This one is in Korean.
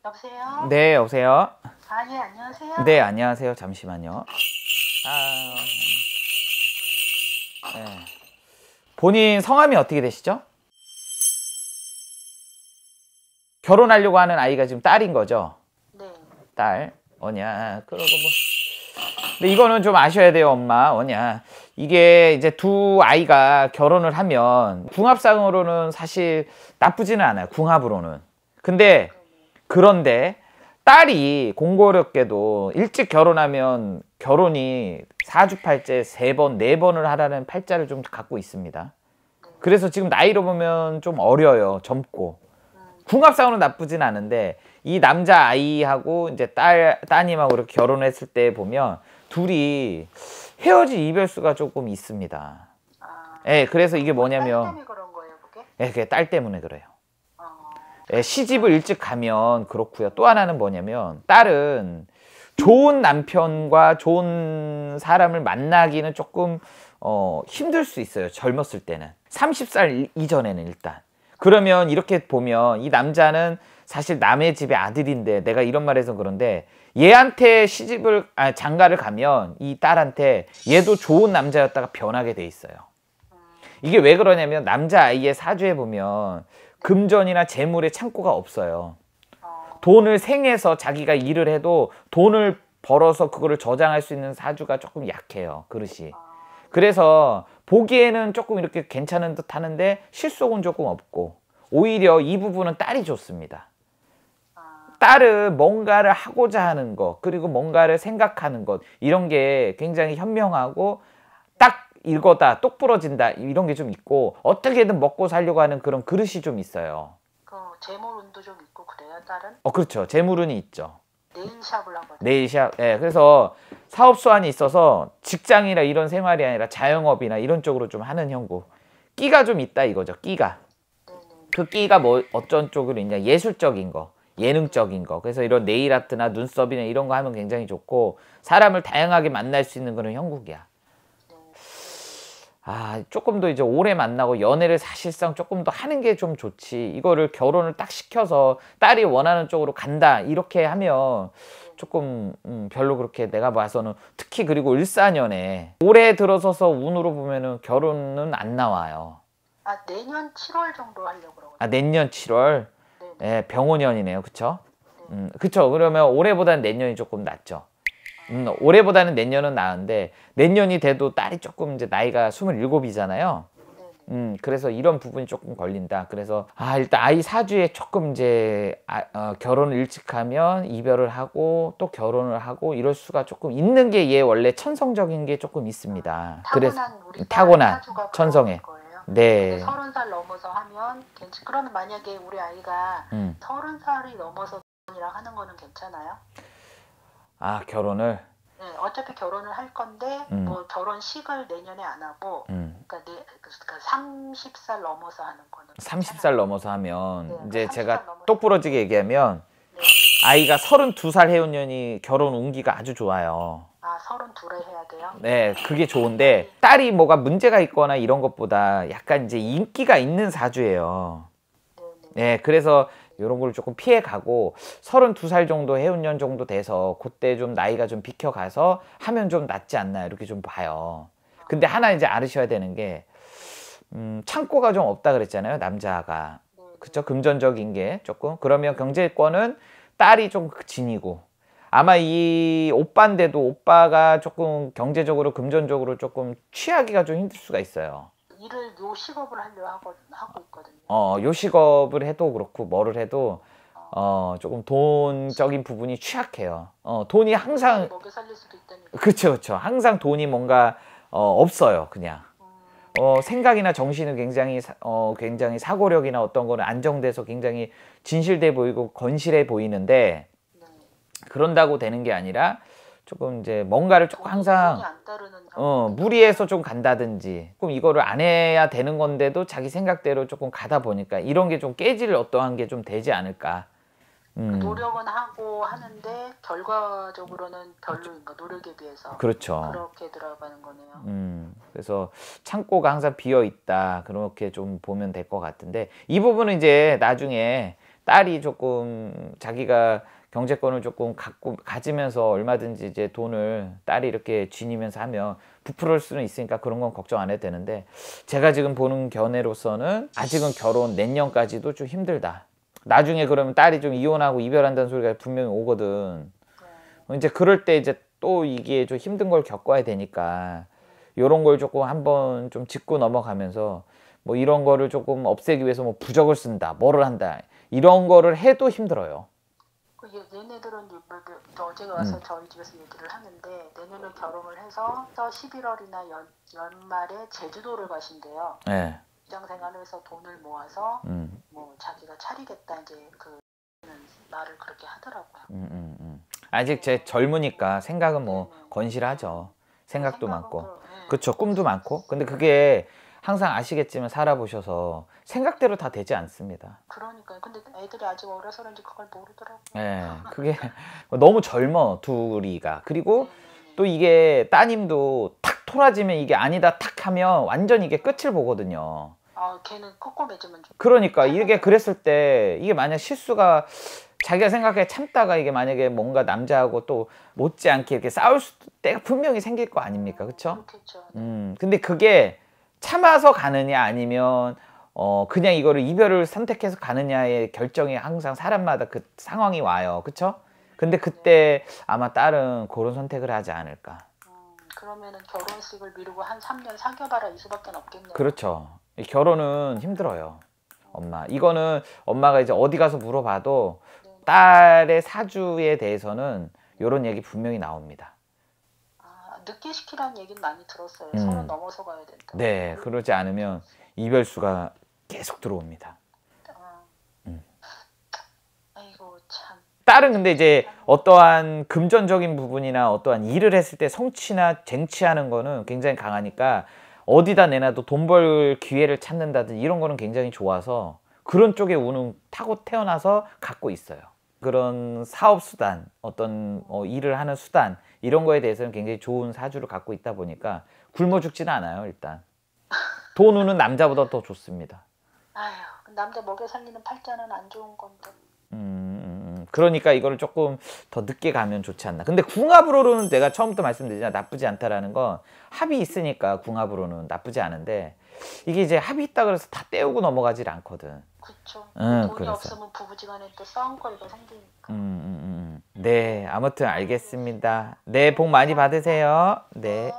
여보세요? 네, 여보세요? 예, 안녕하세요. 네, 안녕하세요. 잠시만요. 네. 본인 성함이 어떻게 되시죠? 결혼하려고 하는 아이가 지금 딸인 거죠? 네. 딸. 어냐. 그러고 뭐. 근데 이거는 좀 아셔야 돼요, 엄마. 어냐. 이게 이제 두 아이가 결혼을 하면 궁합상으로는 사실 나쁘지는 않아요. 궁합으로는. 그런데 딸이 공고롭게도 일찍 결혼하면 결혼이 사주팔째 3번, 4번을 하라는 팔자를 좀 갖고 있습니다. 그래서 지금 나이로 보면 좀 어려요. 젊고. 궁합상으로는 나쁘진 않은데 이 남자 아이하고 이제 따님하고 이렇게 결혼했을 때 보면 둘이 헤어질 이별수가 조금 있습니다. 예, 그래서 이게 뭐냐면 딸 때문에 그런 거예요, 그게? 예, 그게 딸 때문에 그래요. 예, 시집을 일찍 가면 그렇고요. 또 하나는 뭐냐면 딸은 좋은 남편과 좋은 사람을 만나기는 조금 힘들 수 있어요. 젊었을 때는. 30살 이전에는 일단. 그러면 이렇게 보면 이 남자는 사실 남의 집의 아들인데, 내가 이런 말 해서 그런데 얘한테 장가를 가면 이 딸한테 얘도 좋은 남자였다가 변하게 돼 있어요. 이게 왜 그러냐면 남자아이의 사주에 보면 금전이나 재물의 창고가 없어요. 돈을 생해서 자기가 일을 해도 돈을 벌어서 그거를 저장할 수 있는 사주가 조금 약해요. 그릇이. 그래서 보기에는 조금 이렇게 괜찮은 듯 하는데 실속은 조금 없고, 오히려 이 부분은 딸이 좋습니다. 딸은 뭔가를 하고자 하는 것, 그리고 뭔가를 생각하는 것, 이런 게 굉장히 현명하고 딱 이거다, 똑 부러진다, 이런 게 좀 있고, 어떻게든 먹고 살려고 하는 그런 그릇이 좀 있어요. 그 재물운도 좀 있고 그래요, 딸은? 그렇죠. 재물운이 있죠. 네일샵을 하거든요. 네일샵. 예, 그래서 사업 수완이 있어서 직장이나 이런 생활이 아니라 자영업이나 이런 쪽으로 좀 하는 형국. 끼가 좀 있다 이거죠. 끼가. 네네. 그 끼가 뭐 어떤 쪽으로 있냐? 예술적인 거, 예능적인 거. 그래서 이런 네일 아트나 눈썹이나 이런 거 하면 굉장히 좋고, 사람을 다양하게 만날 수 있는 그런 형국이야. 조금 더 이제 오래 만나고 연애를 사실상 조금 더 하는 게 좀 좋지, 이거를 결혼을 딱 시켜서 딸이 원하는 쪽으로 간다 이렇게 하면 조금 별로 그렇게 내가 봐서는. 특히 그리고 을사년에 올해 들어서서 운으로 보면은 결혼은 안 나와요. 내년 7월 정도 하려고 그러거든요. 내년 7월. 예, 병오년이네요. 그쵸? 그쵸. 그러면 올해보다는 내년이 조금 낫죠. 올해보다는 내년은 나은데, 내년이 돼도 딸이 조금 이제 나이가 27이잖아요. 그래서 이런 부분이 조금 걸린다. 그래서 일단 아이 사주에 조금 이제 결혼을 일찍 하면 이별을 하고 또 결혼을 하고 이럴 수가 조금 있는 게 얘 원래 천성적인 게 조금 있습니다. 그래서 타고난 천성에. 네. 30살 넘어서 하면 그러면 만약에 우리 아이가 30살이 넘어서 이랑 하는 거는 괜찮아요? 결혼을? 네, 어차피 결혼을 할 건데 뭐 결혼식을 내년에 안 하고 그러니까 30살 넘어서 하는 거는 30살 넘어서 하면, 네, 이제 30살 제가 넘어서 똑부러지게 얘기하면 아이가 32살 해운년이 결혼 운기가 아주 좋아요. 32에 해야 돼요? 네, 그게 좋은데 딸이 뭐가 문제가 있거나 이런 것보다 약간 이제 인기가 있는 사주예요. 네, 그래서 이런 걸 조금 피해가고 32살 정도 해운년 정도 돼서 그때 좀 나이가 좀 비켜가서 하면 좀 낫지 않나 이렇게 좀 봐요. 근데 하나 이제 알으셔야 되는 게 창고가 좀 없다 그랬잖아요, 남자가. 그쵸? 금전적인 게 조금. 그러면 경제권은 딸이 좀 지니고, 아마 이 오빠인데도 오빠가 조금 경제적으로 금전적으로 조금 취하기가 좀 힘들 수가 있어요. 일을 요식업을 하고 있거든요. 요식업을 해도 그렇고 뭐를 해도 조금 돈적인 부분이 취약해요. 돈이 항상 먹여 살릴 수도 있다니까. 그쵸. 항상 돈이 뭔가 없어요. 그냥 생각이나 정신은 굉장히 사고력이나 어떤 거는 안정돼서 굉장히 진실돼 보이고 건실해 보이는데, 그런다고 되는 게 아니라 조금 이제 뭔가를 조금 항상 무리해서 좀 간다든지, 조금 이거를 안 해야 되는 건데도 자기 생각대로 조금 가다 보니까 이런 게 좀 깨질 어떠한 게 좀 되지 않을까. 노력은 하고 하는데 결과적으로는 별로인가, 노력에 비해서. 그렇죠. 그렇게 들어가는 거네요. 그래서 창고가 항상 비어 있다, 그렇게 좀 보면 될 것 같은데, 이 부분은 이제 나중에 딸이 조금 자기가 경제권을 조금 가지면서 얼마든지 이제 돈을 딸이 이렇게 지니면서 하면 부풀을 수는 있으니까 그런 건 걱정 안 해도 되는데, 제가 지금 보는 견해로서는 아직은 결혼 내년까지도 좀 힘들다. 나중에 그러면 딸이 좀 이혼하고 이별한다는 소리가 분명히 오거든. 이제 그럴 때 이제 또 이게 좀 힘든 걸 겪어야 되니까 요런 걸 조금 한번 좀 짚고 넘어가면서, 뭐 이런 거를 조금 없애기 위해서 뭐 부적을 쓴다, 뭐를 한다, 이런 거를 해도 힘들어요. 얘네들은 어제가 와서 저희 집에서 얘기를 하는데, 내년에 결혼을 해서 11월이나 연말에 제주도를 가신대요. 네. 직장생활을 해서 돈을 모아서 뭐 자기가 차리겠다, 이제 그 말을 그렇게 하더라고요. 아직 제 젊으니까 생각은 뭐 건실하죠. 생각도 많고, 그쵸, 꿈도 많고. 근데 그게 항상 아시겠지만 살아보셔서 생각대로 다 되지 않습니다. 그러니까요. 근데 애들이 아직 어려서 그런지 그걸 모르더라고요. 네, 그게 너무 젊어 둘이가. 그리고 또 이게 따님도 탁 토라지면 이게 아니다 탁 하면 완전 이게 끝을 보거든요. 걔는 꼼꼼해지면 좀. 그러니까 이게 그랬을 때 이게 만약 실수가, 자기가 생각해 참다가 이게 만약에 뭔가 남자하고 또 못지않게 이렇게 싸울 때가 분명히 생길 거 아닙니까? 그쵸? 그렇겠죠. 근데 그게 참아서 가느냐 아니면 그냥 이거를 이별을 선택해서 가느냐의 결정이 항상 사람마다 그 상황이 와요. 그쵸? 근데 그때 아마 딸은 그런 선택을 하지 않을까. 그러면은 결혼식을 미루고 한 3년 사귀어봐라 이 수밖에 없겠네요. 그렇죠. 결혼은 힘들어요. 엄마, 이거는 엄마가 이제 어디 가서 물어봐도 딸의 사주에 대해서는 이런 얘기 분명히 나옵니다. 늦게 시키라는 얘기는 많이 들었어요. 30 넘어서 가야 된다. 네, 그러지 않으면 이별수가 계속 들어옵니다. 아이고 참. 딸은 근데 이제 어떠한 금전적인 부분이나 어떠한 일을 했을 때 성취나 쟁취하는 거는 굉장히 강하니까, 어디다 내놔도 돈 벌 기회를 찾는다든지 이런 거는 굉장히 좋아서 그런 쪽에 운은 타고 태어나서 갖고 있어요. 그런 사업 수단, 어떤 일을 하는 수단, 이런 거에 대해서는 굉장히 좋은 사주를 갖고 있다 보니까 굶어 죽지는 않아요. 일단 돈 우는 남자보다 더 좋습니다. 아휴, 남자 먹여 살리는 팔자는 안 좋은 건데. 그러니까 이거를 조금 더 늦게 가면 좋지 않나. 근데 궁합으로는 내가 처음부터 말씀드리잖아, 나쁘지 않다라는 건. 합이 있으니까 궁합으로는 나쁘지 않은데, 이게 이제 합이 있다 그래서 다 떼우고 넘어가질 않거든. 그쵸. 돈이 그래서. 없으면 부부지간에 또 싸움거리가 생기니까. 네, 아무튼 알겠습니다. 네, 복 많이 받으세요. 네.